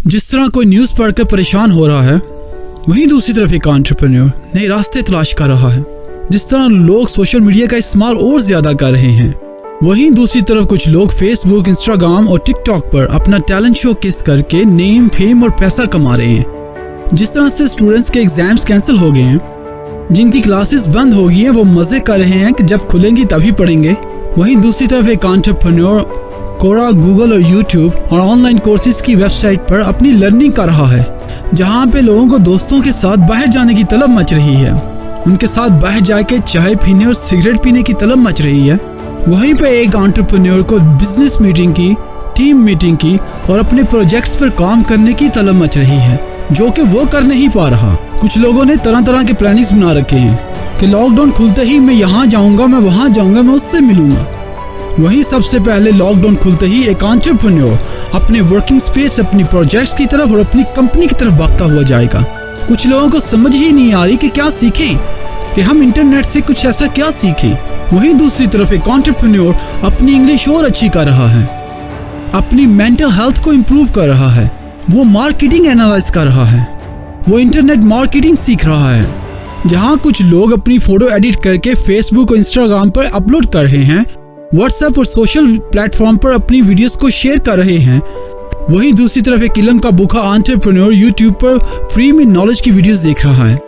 जिस तरह कोई न्यूज़ पढ़कर परेशान हो रहा है, वहीं दूसरी तरफ एक एंटरप्रेन्योर नए रास्ते तलाश कर रहा है। जिस तरह लोग सोशल मीडिया का इस्तेमाल और ज्यादा कर रहे हैं, वहीं दूसरी तरफ कुछ लोग फेसबुक, इंस्टाग्राम और टिकटॉक पर अपना टैलेंट शोकेस करके नेम, फेम और पैसा कमा रहे हैं। जिस तरह से स्टूडेंट्स के एग्जाम्स कैंसिल हो गए हैं, जिनकी क्लासेस बंद हो गई हैं, वो मजे कर रहे हैं कि जब खुलेंगी तभी पढ़ेंगे। वहीं दूसरी तरफ एक एंटरप्रेन्योर कोरा, गूगल और यूट्यूब और ऑनलाइन कोर्सेज की वेबसाइट पर अपनी लर्निंग कर रहा है, जहां पे लोगों को दोस्तों के साथ बाहर जाने की तलब मच रही है। उनके साथ बाहर जाके चाय पीने और सिगरेट पीने की तलब मच रही है। वहीं पे एक एंटरप्रेन्योर को बिजनेस मीटिंग की, टीम मीटिंग की और अपने प्रोजेक्ट्स पर काम करने की तलब मच रही है, जो कि वो कर नहीं पा रहा। कुछ लोगों ने तरह तरह के प्लानिंग्स बना रखे हैं कि लॉकडाउन खुलते ही मैं यहाँ जाऊँगा, मैं वहाँ जाऊँगा, मैं उससे मिलूंगा। वहीं सबसे पहले लॉकडाउन खुलते ही एक एंटरप्रेन्योर अपने वर्किंग स्पेस, अपनी प्रोजेक्ट्स की तरफ और अपनी कंपनी की तरफ भागता हुआ जाएगा। कुछ लोगों को समझ ही नहीं आ रही कि क्या सीखें, कि हम इंटरनेट से कुछ ऐसा क्या सीखें। वहीं दूसरी तरफ एक एंटरप्रेन्योर अपनी इंग्लिश और अच्छी कर रहा है, अपनी मेंटल हेल्थ को इम्प्रूव कर रहा है, वो मार्केटिंग एनालाइज कर रहा है, वो इंटरनेट मार्केटिंग सीख रहा है। जहां कुछ लोग अपनी फोटो एडिट करके फेसबुक और इंस्टाग्राम पर अपलोड कर रहे हैं, व्हाट्सएप और सोशल प्लेटफॉर्म पर अपनी वीडियोस को शेयर कर रहे हैं, वहीं दूसरी तरफ एक इल्म का भूखा एंटरप्रेन्योर यूट्यूब पर फ्री में नॉलेज की वीडियोस देख रहा है,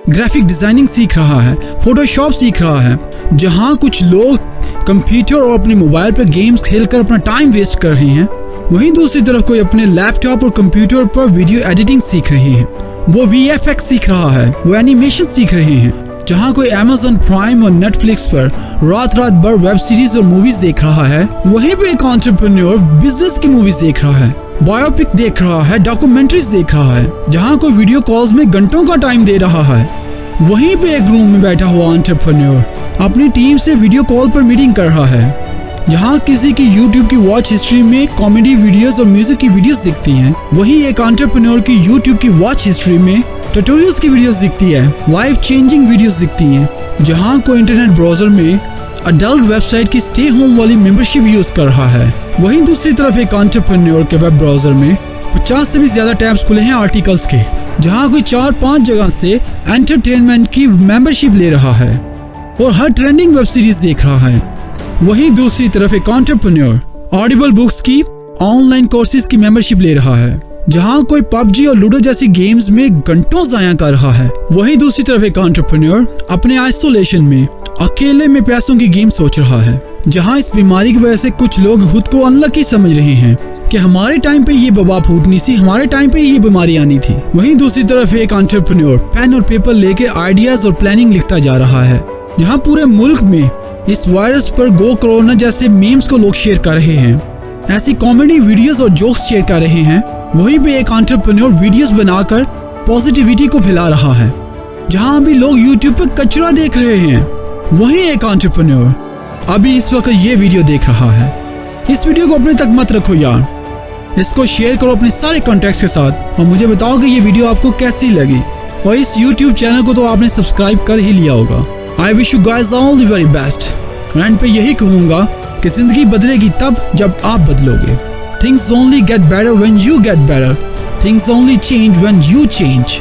ग्राफिक डिजाइनिंग सीख रहा है, फोटोशॉप सीख रहा है। जहां कुछ लोग कंप्यूटर और अपने मोबाइल पर गेम्स खेलकर अपना टाइम वेस्ट कर रहे हैं, वहीं दूसरी तरफ कोई अपने लैपटॉप और कंप्यूटर पर वीडियो एडिटिंग सीख रहे हैं, वो VFX सीख रहा है, वो एनिमेशन सीख रहे हैं। जहां कोई Amazon प्राइम और Netflix पर रात रात भर वेब सीरीज और मूवीज देख रहा है, वहीं पे एक एंटरप्रेन्योर बिजनेस की मूवीज देख रहा है, बायोपिक देख रहा है, डॉक्यूमेंट्रीज देख रहा है। जहां कोई वीडियो कॉल्स में घंटों का टाइम दे रहा है, वहीं पे एक रूम में बैठा हुआ एंटरप्रेन्योर अपनी टीम से वीडियो कॉल पर मीटिंग कर रहा है। जहां किसी की YouTube की वॉच हिस्ट्री में कॉमेडी वीडियोस और म्यूजिक की वीडियोस दिखती हैं, वहीं एक एंटरप्रेन्योर की YouTube की वॉच हिस्ट्री में ट्यूटोरियल्स की वीडियोस दिखती है, लाइफ चेंजिंग वीडियोस दिखती हैं। जहां कोई इंटरनेट ब्राउजर में अडल्ट वेबसाइट की स्टे होम वाली मेंबरशिप यूज कर रहा है, वहीं दूसरी तरफ एक एंटरप्रेन्योर के वेब ब्राउजर में 50 से भी ज्यादा टैब्स खुले हैं आर्टिकल्स के। जहां कोई 4-5 जगह से एंटरटेनमेंट की मेंबरशिप ले रहा है और हर ट्रेंडिंग वेब सीरीज देख रहा है। वहीं दूसरी तरफ एक एंटरप्रेन्योर ऑडिबल बुक्स की ऑनलाइन कोर्सेज की मेंबरशिप ले रहा है, जहां कोई PUBG और लूडो जैसी गेम्स में घंटों जाया कर रहा है। वहीं दूसरी तरफ एक एंटरप्रेन्योर अपने आइसोलेशन में अकेले में पैसों की गेम सोच रहा है, जहां इस बीमारी की वजह से कुछ लोग खुद को अनलकी समझ रहे हैं कि हमारे टाइम पे ये वबा फूटनी थी, हमारे टाइम पे ये बीमारी आनी थी। वहीं दूसरी तरफ एक एंटरप्रेन्योर पेन और पेपर लेके आइडियाज और प्लानिंग लिखता जा रहा है, जहां पूरे मुल्क में इस वायरस पर गो कोरोना जैसे मीम्स को लोग शेयर कर रहे हैं, ऐसी कॉमेडी वीडियोस और जोक्स शेयर कर रहे हैं। वहीं पे एक एंटरप्रेन्योर वीडियोस बनाकर पॉजिटिविटी को फैला रहा है, जहां भी लोग यूट्यूब पर कचरा देख रहे हैं, वहीं एक एंटरप्रेन्योर अभी इस वक्त ये वीडियो देख रहा है। इस वीडियो को अपने तक मत रखो यार, इसको शेयर करो अपने सारे कॉन्टैक्ट्स के साथ और मुझे बताओ कि ये वीडियो आपको कैसी लगी। और इस यूट्यूब चैनल को तो आपने सब्सक्राइब कर ही लिया होगा। I wish you guys all the very best. And पे यही कहूंगा कि जिंदगी बदलेगी तब जब आप बदलोगे। Things only get better when you get better. Things only change when you change.